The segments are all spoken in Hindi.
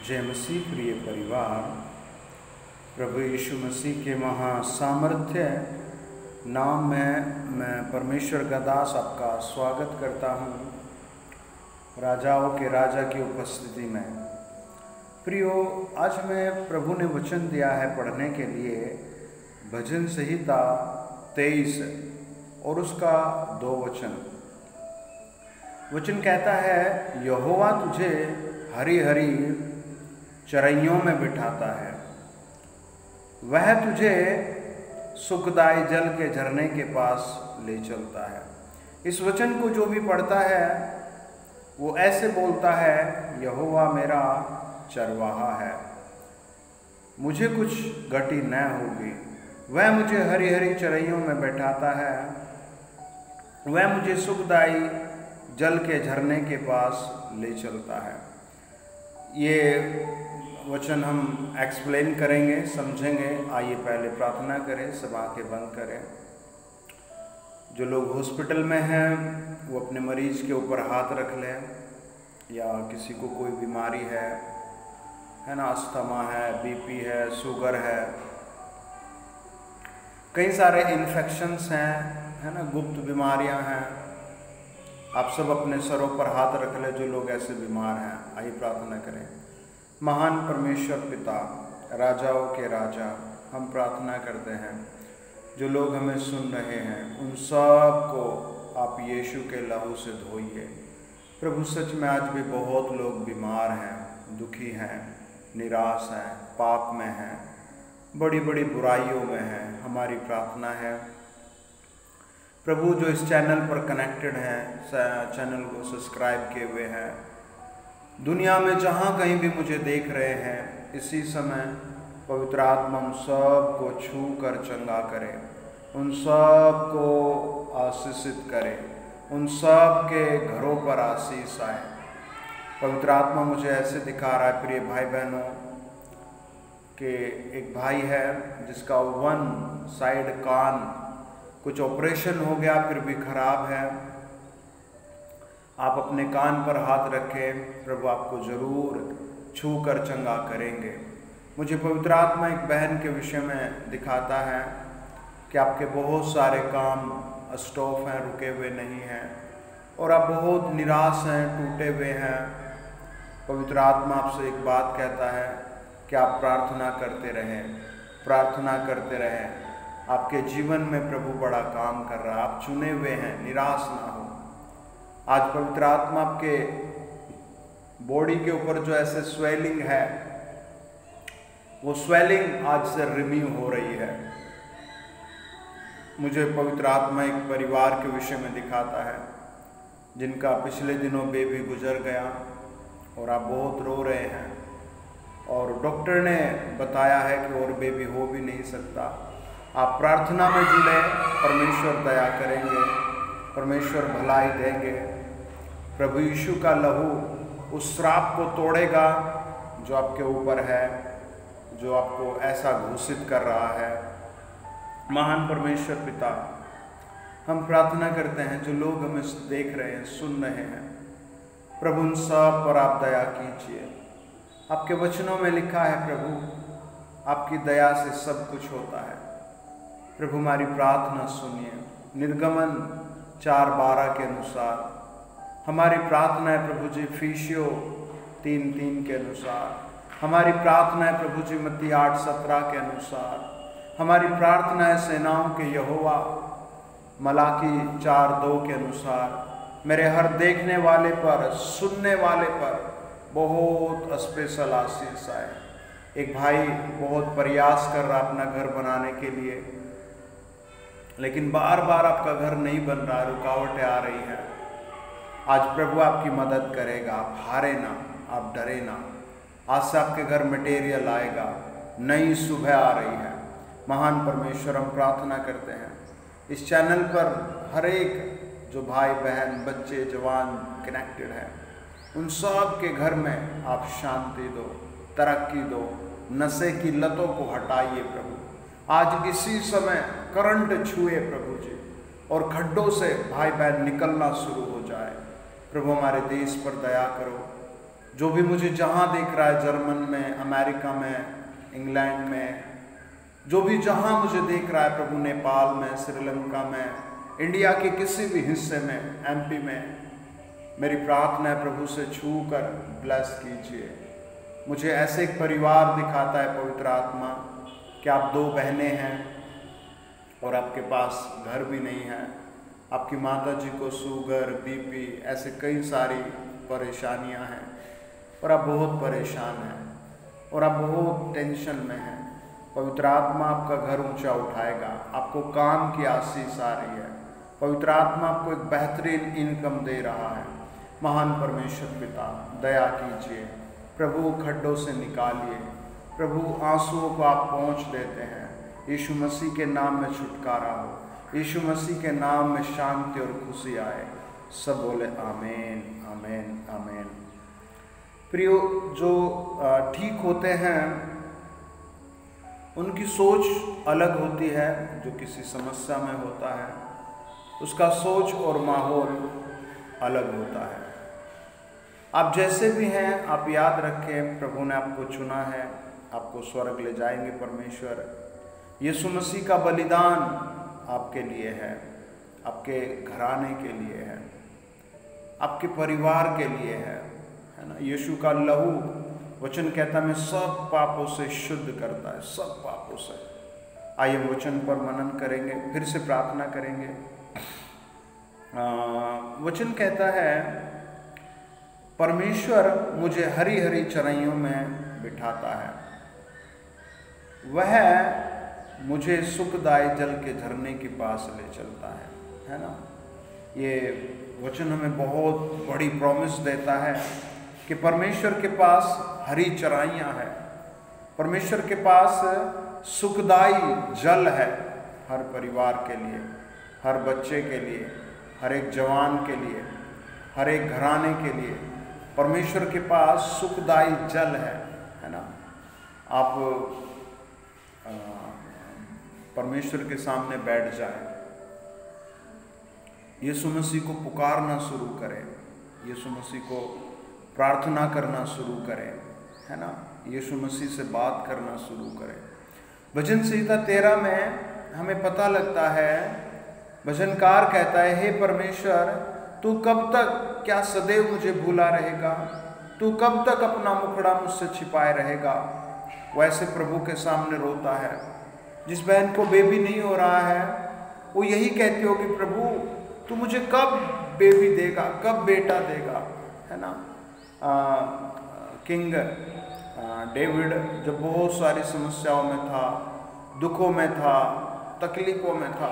जय मसीह प्रिय परिवार, प्रभु यीशु मसीह के महासामर्थ्य नाम में मैं परमेश्वर का दास आपका स्वागत करता हूँ राजाओं के राजा की उपस्थिति में। प्रियो, आज मैं प्रभु ने वचन दिया है पढ़ने के लिए भजन संहिता 23 और उसका 2 वचन। वचन कहता है, यहोवा तुझे हरी हरी चरैयों में बिठाता है, वह तुझे सुखदायी जल के झरने के पास ले चलता है। इस वचन को जो भी पढ़ता है वो ऐसे बोलता है, यहोवा मेरा चरवाहा है, मुझे कुछ घटी न होगी। वह मुझे हरी हरी चरैयों में बैठाता है, वह मुझे सुखदायी जल के झरने के पास ले चलता है। ये वचन हम एक्सप्लेन करेंगे, समझेंगे। आइए पहले प्रार्थना करें, सब आंखें बंद करें। जो लोग हॉस्पिटल में हैं वो अपने मरीज के ऊपर हाथ रख लें, या किसी को कोई बीमारी है ना, अस्थमा है, बीपी है, शुगर है, कई सारे इन्फेक्शंस हैं, है ना, गुप्त बीमारियां हैं। आप सब अपने सरों पर हाथ रख लें जो लोग ऐसे बीमार हैं। आइए प्रार्थना करें। महान परमेश्वर पिता, राजाओं के राजा, हम प्रार्थना करते हैं जो लोग हमें सुन रहे हैं उन सब को आप यीशु के लहू से धोइए। प्रभु, सच में आज भी बहुत लोग बीमार हैं, दुखी हैं, निराश हैं, पाप में हैं, बड़ी बड़ी बुराइयों में हैं। हमारी प्रार्थना है प्रभु, जो इस चैनल पर कनेक्टेड हैं, चैनल को सब्सक्राइब किए हुए हैं, दुनिया में जहाँ कहीं भी मुझे देख रहे हैं, इसी समय पवित्र आत्मा उन सब को छू कर चंगा करे, उन सब को आशीषित करे, उन सब के घरों पर आशीष आए। पवित्र आत्मा मुझे ऐसे दिखा रहा है प्रिय भाई बहनों कि एक भाई है जिसका 1 साइड कान कुछ ऑपरेशन हो गया, फिर भी खराब है। आप अपने कान पर हाथ रखें, प्रभु आपको ज़रूर छू कर चंगा करेंगे। मुझे पवित्र आत्मा एक बहन के विषय में दिखाता है कि आपके बहुत सारे काम स्टॉप हैं, रुके हुए नहीं हैं, और आप बहुत निराश हैं, टूटे हुए हैं। पवित्र आत्मा आपसे एक बात कहता है कि आप प्रार्थना करते रहें, प्रार्थना करते रहें। आपके जीवन में प्रभु बड़ा काम कर रहा है, आप चुने हुए हैं, निराश ना हो। आज पवित्र आत्मा आपके बॉडी के ऊपर जो ऐसे स्वेलिंग है, वो स्वेलिंग आज से रिमूव हो रही है। मुझे पवित्र आत्मा एक परिवार के विषय में दिखाता है जिनका पिछले दिनों बेबी गुजर गया, और आप बहुत रो रहे हैं, और डॉक्टर ने बताया है कि और बेबी हो भी नहीं सकता। आप प्रार्थना में जुड़े, परमेश्वर दया करेंगे, परमेश्वर भलाई देंगे। प्रभु यीशु का लहू उस श्राप को तोड़ेगा जो आपके ऊपर है, जो आपको ऐसा घोषित कर रहा है। महान परमेश्वर पिता, हम प्रार्थना करते हैं जो लोग हमें देख रहे हैं, सुन रहे हैं, प्रभु उन सब पर आप दया कीजिए। आपके वचनों में लिखा है प्रभु, आपकी दया से सब कुछ होता है। प्रभु हमारी प्रार्थना सुनिए। निर्गमन 4:12 के अनुसार हमारी प्रार्थना है प्रभु जी, इफिसियों 3:3 के अनुसार हमारी प्रार्थना है प्रभु जी, मत्ती 8:17 के अनुसार हमारी प्रार्थना है, सेनाओं के यहोवा मलाकी 4:2 के अनुसार मेरे हर देखने वाले पर, सुनने वाले पर बहुत स्पेशल आशीष आए। एक भाई बहुत प्रयास कर रहा अपना घर बनाने के लिए, लेकिन बार बार आपका घर नहीं बन रहा, रुकावटें आ रही हैं। आज प्रभु आपकी मदद करेगा, आप हारे ना, आप डरे ना। आज से आपके घर मटेरियल आएगा, नई सुबह आ रही है। महान परमेश्वर, हम प्रार्थना करते हैं इस चैनल पर हर एक जो भाई बहन, बच्चे, जवान कनेक्टेड हैं, उन सब के घर में आप शांति दो, तरक्की दो, नशे की लतों को हटाइए प्रभु। आज इसी समय करंट छुए प्रभु जी, और खड्डों से भाई बहन निकलना शुरू हो जाए। प्रभु हमारे देश पर दया करो, जो भी मुझे जहाँ देख रहा है, जर्मन में, अमेरिका में, इंग्लैंड में, जो भी जहाँ मुझे देख रहा है प्रभु, नेपाल में, श्रीलंका में, इंडिया के किसी भी हिस्से में, एमपी में, मेरी प्रार्थना है प्रभु से छू कर ब्लेस कीजिए। मुझे ऐसे एक परिवार दिखाता है पवित्र आत्मा कि आप 2 बहनें हैं और आपके पास घर भी नहीं है, आपकी माता जी को शुगर, बीपी, ऐसे कई सारी परेशानियां हैं और आप बहुत परेशान हैं और आप बहुत टेंशन में हैं। पवित्र आत्मा आपका घर ऊंचा उठाएगा, आपको काम की आशीष आ रही है, पवित्र आत्मा आपको एक बेहतरीन इनकम दे रहा है। महान परमेश्वर पिता दया कीजिए प्रभु, खड्डों से निकालिए प्रभु, आंसुओं को आप पहुँच देते हैं। यीशु मसीह के नाम में छुटकारा हो, यीशु मसीह के नाम में शांति और खुशी आए। सब बोले आमीन, आमीन, आमीन। प्रियो, जो ठीक होते हैं उनकी सोच अलग होती है, जो किसी समस्या में होता है उसका सोच और माहौल अलग होता है। आप जैसे भी हैं, आप याद रखें प्रभु ने आपको चुना है, आपको स्वर्ग ले जाएंगे परमेश्वर। यीशु मसीह का बलिदान आपके लिए है, आपके घराने के लिए है, आपके परिवार के लिए है ना। यीशु का लहू, वचन कहता है मैं सब पापों से शुद्ध करता है, सब पापों से। आइए वचन पर मनन करेंगे, फिर से प्रार्थना करेंगे। वचन कहता है परमेश्वर मुझे हरी हरी चराइयों में बिठाता है, वह मुझे सुखदायी जल के झरने के पास ले चलता है ना। ये वचन हमें बहुत बड़ी प्रॉमिस देता है कि परमेश्वर के पास हरी चराइयाँ हैं, परमेश्वर के पास सुखदायी जल है हर परिवार के लिए, हर बच्चे के लिए, हर एक जवान के लिए, हर एक घराने के लिए परमेश्वर के पास सुखदायी जल है ना। आप परमेश्वर के सामने बैठ जाएं, यीशु मसीह को पुकारना शुरू करें, यीशु मसीह को प्रार्थना करना शुरू करें, है ना। यीशु मसीह से बात करना शुरू करें। भजन संहिता 13 में हमें पता लगता है, भजनकार कहता है हे परमेश्वर तू कब तक, क्या सदैव मुझे भूला रहेगा, तू कब तक अपना मुखड़ा मुझसे छिपाए रहेगा। वैसे प्रभु के सामने रोता है। जिस बहन को बेबी नहीं हो रहा है वो यही कहती होगी प्रभु तू मुझे कब बेबी देगा, कब बेटा देगा, है ना। किंग डेविड जब बहुत सारी समस्याओं में था, दुखों में था, तकलीफों में था,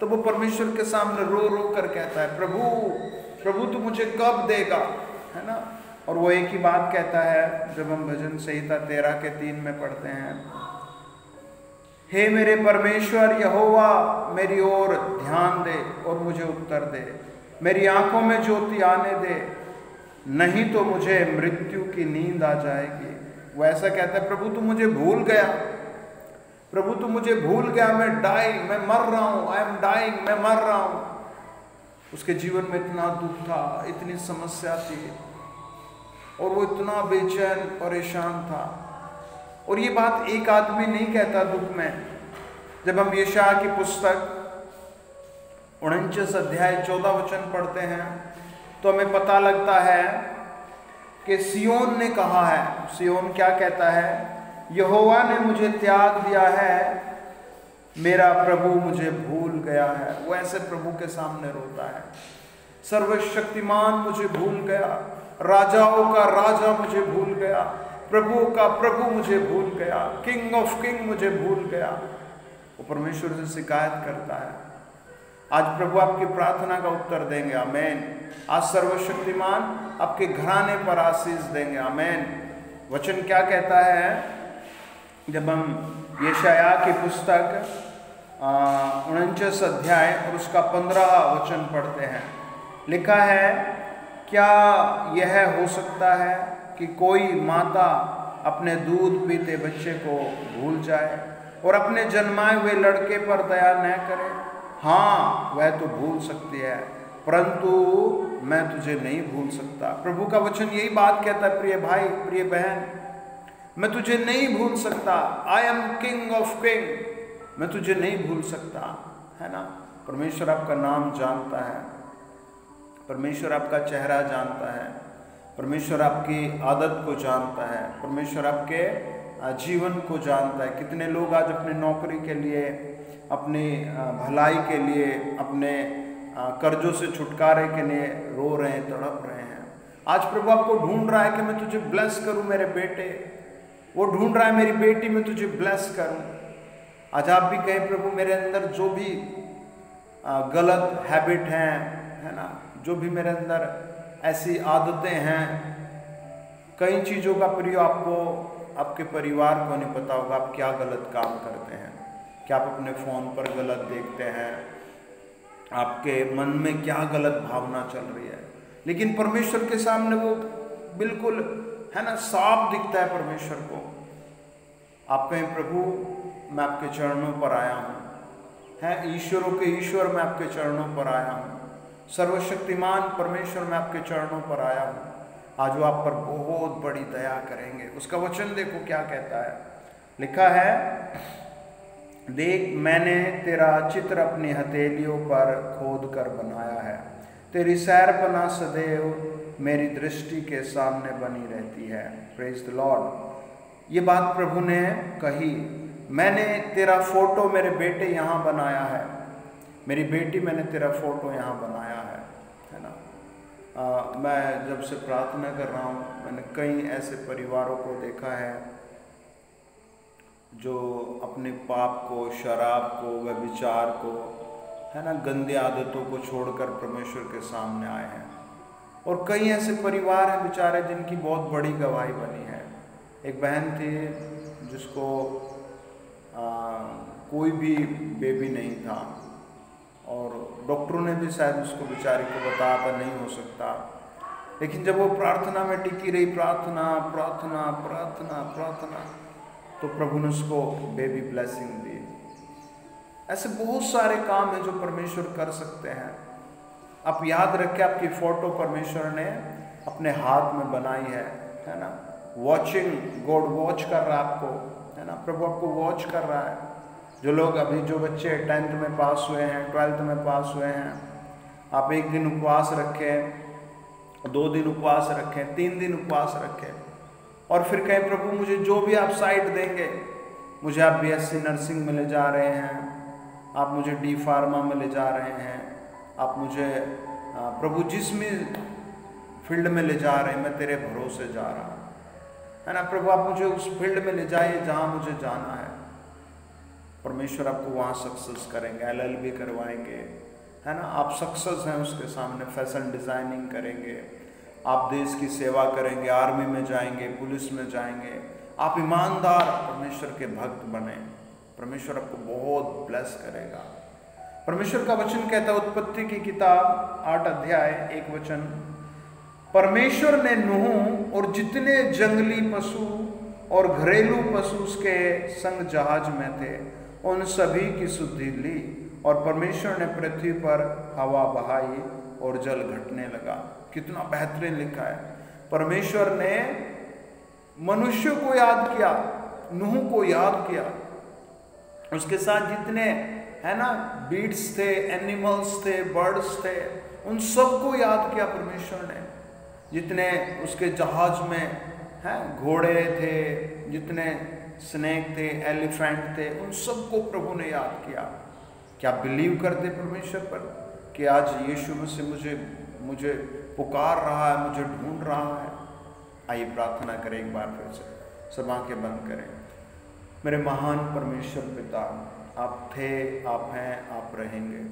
तो वो परमेश्वर के सामने रो रो कर कहता है प्रभु प्रभु तू मुझे कब देगा, है ना। और वो एक ही बात कहता है जब हम भजन संहिता 13 के 3 में पढ़ते हैं, हे मेरे परमेश्वर यहोवा मेरी ओर ध्यान दे और मुझे उत्तर दे, मेरी आंखों में ज्योति आने दे, नहीं तो मुझे मृत्यु की नींद आ जाएगी। वो ऐसा कहता है प्रभु तू मुझे भूल गया, प्रभु तू मुझे भूल गया, मैं मर रहा हूँ, आई एम डाइंग, मैं मर रहा हूँ। उसके जीवन में इतना दुख था, इतनी समस्या थी और वो इतना बेचैन परेशान था। और ये बात एक आदमी नहीं कहता दुख में। जब हम यशायाह की पुस्तक 49 अध्याय 14 वचन पढ़ते हैं तो हमें पता लगता है कि सियोन ने कहा है, सियोन क्या कहता है, यहोवा ने मुझे त्याग दिया है, मेरा प्रभु मुझे भूल गया है। वो ऐसे प्रभु के सामने रोता है, सर्वशक्तिमान मुझे भूल गया, राजाओं का राजा मुझे भूल गया, प्रभु का प्रभु मुझे भूल गया, किंग ऑफ किंग मुझे भूल गया। वो परमेश्वर से शिकायत करता है। आज प्रभु आपकी प्रार्थना का उत्तर देंगे, आमीन। आज सर्वशक्तिमान आपके घराने पर आशीष देंगे, आमीन। वचन क्या कहता है, जब हम यशायाह की पुस्तक 49 अध्याय और उसका 15 वचन पढ़ते हैं, लिखा है, क्या यह हो सकता है कि कोई माता अपने दूध पीते बच्चे को भूल जाए और अपने जन्माए हुए लड़के पर दया न करे। हाँ, वह तो भूल सकती है, परंतु मैं तुझे नहीं भूल सकता। प्रभु का वचन यही बात कहता है, प्रिय भाई प्रिय बहन, मैं तुझे नहीं भूल सकता। I am king of king, मैं तुझे नहीं भूल सकता, है ना। परमेश्वर आपका नाम जानता है, परमेश्वर आपका चेहरा जानता है, परमेश्वर आपकी आदत को जानता है, परमेश्वर आपके जीवन को जानता है। कितने लोग आज अपने नौकरी के लिए, अपनी भलाई के लिए, अपने कर्जों से छुटकारे के लिए रो रहे हैं, तड़प रहे हैं। आज प्रभु आपको ढूंढ रहा है कि मैं तुझे ब्लेस करूं मेरे बेटे, वो ढूंढ रहा है मेरी बेटी, मैं तुझे ब्लेस करूं। आज आप भी कहें, प्रभु मेरे अंदर जो भी गलत हैबिट हैं, है ना, जो भी मेरे अंदर ऐसी आदतें हैं, कई चीज़ों का प्रयोग आपको, आपके परिवार को नहीं पता होगा आप क्या गलत काम करते हैं। क्या आप अपने फ़ोन पर गलत देखते हैं, आपके मन में क्या गलत भावना चल रही है, लेकिन परमेश्वर के सामने वो बिल्कुल, है ना, साफ दिखता है परमेश्वर को। आप कहें, प्रभु मैं आपके चरणों पर आया हूँ, है ईश्वरों के ईश्वर, मैं आपके चरणों पर आया हूँ, सर्वशक्तिमान परमेश्वर मैं आपके चरणों पर आया हूँ। आज वो आप पर बहुत बड़ी दया करेंगे। उसका वचन देखो क्या कहता है, लिखा है, देख मैंने तेरा चित्र अपनी हथेलियों पर खोद कर बनाया है, तेरी सैरपना सदैव मेरी दृष्टि के सामने बनी रहती है। Praise the Lord. ये बात प्रभु ने कही, मैंने तेरा फोटो मेरे बेटे यहाँ बनाया है, मेरी बेटी मैंने तेरा फोटो यहाँ बनाया है ना। मैं जब से प्रार्थना कर रहा हूँ, मैंने कई ऐसे परिवारों को देखा है जो अपने पाप को, शराब को, व्यभिचार को, है ना, गंदी आदतों को छोड़कर परमेश्वर के सामने आए हैं। और कई ऐसे परिवार हैं बेचारे जिनकी बहुत बड़ी गवाही बनी है। एक बहन थी जिसको कोई भी बेबी नहीं था, और डॉक्टरों ने भी शायद उसको बेचारी को बताया था नहीं हो सकता, लेकिन जब वो प्रार्थना में टिकी रही, प्रार्थना प्रार्थना प्रार्थना प्रार्थना, तो प्रभु ने उसको बेबी ब्लेसिंग दी। ऐसे बहुत सारे काम हैं जो परमेश्वर कर सकते हैं। आप याद रखें, आपकी फोटो परमेश्वर ने अपने हाथ में बनाई है ना। वॉचिंग, गॉड वॉच कर रहा है आपको, है ना, प्रभु आपको वॉच कर रहा है। जो लोग अभी, जो बच्चे 10th में पास हुए हैं, 12th में पास हुए हैं, आप 1 दिन उपवास रखें, 2 दिन उपवास रखें, 3 दिन उपवास रखें, और फिर कहें, प्रभु मुझे जो भी आप साइट देंगे, मुझे आप BSc नर्सिंग में ले जा रहे हैं, आप मुझे D फार्मा में ले जा रहे हैं, आप मुझे प्रभु जिस भी फील्ड में ले जा रहे हैं, मैं तेरे भरोसे जा रहा हूँ, है ना। प्रभु आप मुझे उस फील्ड में ले जाइए जहाँ मुझे जाना है। परमेश्वर आपको वहाँ सक्सेस करेंगे, LLB करवाएंगे, है ना। आप सक्सेस हैं उसके सामने, फैशन डिज़ाइनिंग करेंगे, आप देश की सेवा करेंगे, आर्मी में जाएंगे, पुलिस में जाएंगे, आप ईमानदार परमेश्वर के भक्त बने, परमेश्वर आपको बहुत ब्लेस करेगा। परमेश्वर का वचन कहता है, उत्पत्ति की किताब 8 अध्याय 1 वचन, परमेश्वर ने नूह और जितने जंगली पशु और घरेलू पशु उसके संग जहाज में थे उन सभी की सुधि ली, और परमेश्वर ने पृथ्वी पर हवा बहाई और जल घटने लगा। कितना बेहतरीन लिखा है। परमेश्वर ने मनुष्य को याद किया, नूह को याद किया, उसके साथ जितने, है ना, बीड्स थे, एनिमल्स थे, बर्ड्स थे, उन सबको याद किया परमेश्वर ने। जितने उसके जहाज में हैं घोड़े थे, जितने स्नेक थे, एलिफेंट थे, उन सबको प्रभु ने याद किया। क्या बिलीव करते परमेश्वर पर कि आज यीशु मसीह मुझे पुकार रहा है, मुझे ढूंढ रहा है? आइए प्रार्थना करें एक बार फिर से, सब आंखें बंद करें। मेरे महान परमेश्वर पिता, आप थे, आप हैं, आप रहेंगे।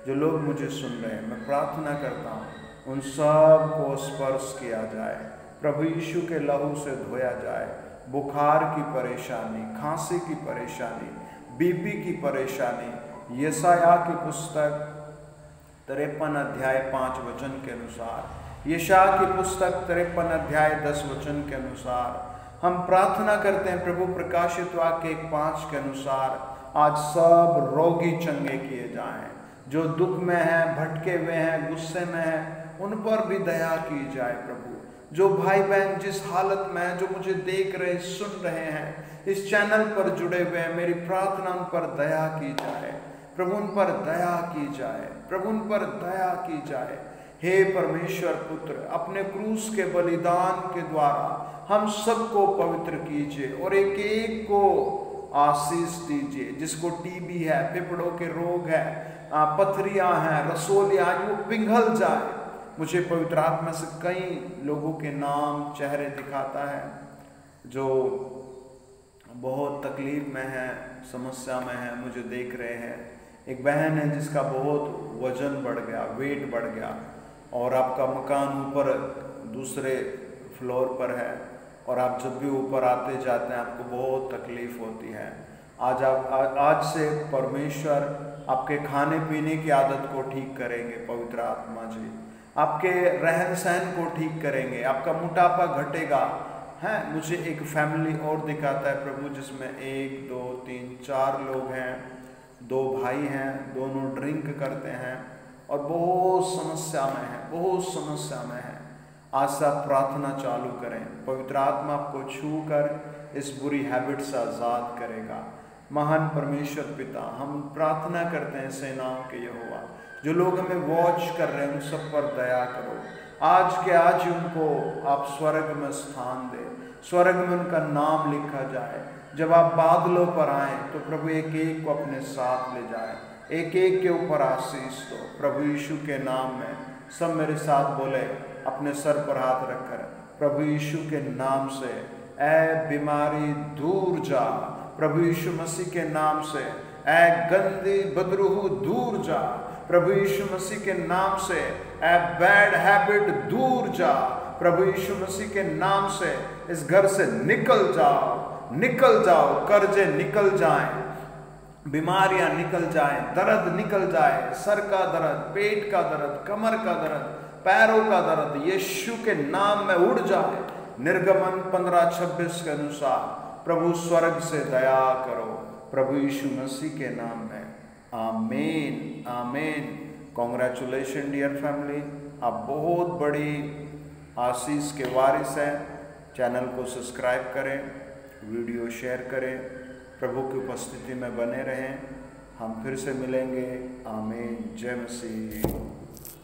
जो लोग मुझे सुन रहे हैं, मैं प्रार्थना करता हूँ उन सब को स्पर्श किया जाए, प्रभु यीशु के लहू से धोया जाए। बुखार की परेशानी, खांसी की परेशानी, बीपी की परेशानी, यशाया की पुस्तक 53 अध्याय 5 वचन के अनुसार, यशाया की पुस्तक 53 अध्याय 10 वचन के अनुसार हम प्रार्थना करते हैं प्रभु, प्रकाशित वाक्य 1:5 के अनुसार आज सब रोगी चंगे किए जाएं। जो दुख में हैं, भटके हुए हैं, गुस्से में हैं, उन पर भी दया की जाए प्रभु। जो भाई बहन जिस हालत में है, जो मुझे देख रहे सुन रहे हैं, इस चैनल पर जुड़े हुए हैं, मेरी प्रार्थना उन पर दया की जाए प्रभु, उन पर दया की जाए प्रभु, उन पर दया की जाए। हे परमेश्वर पुत्र, अपने क्रूस के बलिदान के द्वारा हम सबको पवित्र कीजिए और एक एक को आशीष दीजिए। जिसको टीबी है, फेफड़ों के रोग है, पथरियां हैं, रसोलियां, वो पिघल जाए। मुझे पवित्र आत्मा से कई लोगों के नाम चेहरे दिखाता है जो बहुत तकलीफ में है, समस्या में है, मुझे देख रहे हैं। एक बहन है जिसका बहुत वजन बढ़ गया, वेट बढ़ गया, और आपका मकान ऊपर दूसरे फ्लोर पर है, और आप जब भी ऊपर आते जाते हैं आपको बहुत तकलीफ होती है। आज से परमेश्वर आपके खाने पीने की आदत को ठीक करेंगे पवित्र आत्मा जी, आपके रहन सहन को ठीक करेंगे, आपका मोटापा घटेगा। है, मुझे एक फैमिली और दिखाता है प्रभु, जिसमें 1 2 3 4 लोग हैं, 2 भाई हैं, दोनों ड्रिंक करते हैं और बहुत समस्या में है, बहुत समस्या में है। आज से आप प्रार्थना चालू करें, पवित्र आत्मा आपको छू कर इस बुरी हैबिट से आज़ाद करेगा। महान परमेश्वर पिता, हम प्रार्थना करते हैं सेनाओं के यहोवा, जो लोग हमें वॉच कर रहे हैं उन सब पर दया करो। आज के आज ही उनको आप स्वर्ग में स्थान दे, स्वर्ग में उनका नाम लिखा जाए। जब आप बादलों पर आए तो प्रभु एक एक को अपने साथ ले जाए, एक एक के ऊपर आशीष दो प्रभु यीशु के नाम में। सब मेरे साथ बोले, अपने सर पर हाथ रखकर, प्रभु यीशु के नाम से ऐ बीमारी दूर जा, प्रभु यीशु मसीह के नाम से ऐ गंदी बदरूह दूर जा, प्रभु यीशु मसीह के नाम से ऐ बैड हैबिट दूर जा, प्रभु यीशु मसीह के नाम से इस घर से निकल जाओ, निकल जाओ। कर्जे निकल जाएं, बीमारियां निकल जाएं, दर्द निकल जाए, सर का दर्द, पेट का दर्द, कमर का दर्द, पैरों का दर्द यीशु के नाम में उड़ जाए। निर्गमन 15:26 के अनुसार प्रभु स्वर्ग से दया करो प्रभु यीशु मसीह के नाम में। आमीन, आमीन। कॉन्ग्रेचुलेशन डियर फैमिली, आप बहुत बड़ी आशीष के वारिस हैं। चैनल को सब्सक्राइब करें, वीडियो शेयर करें, प्रभु की उपस्थिति में बने रहें। हम फिर से मिलेंगे। आमीन। जय मसीह।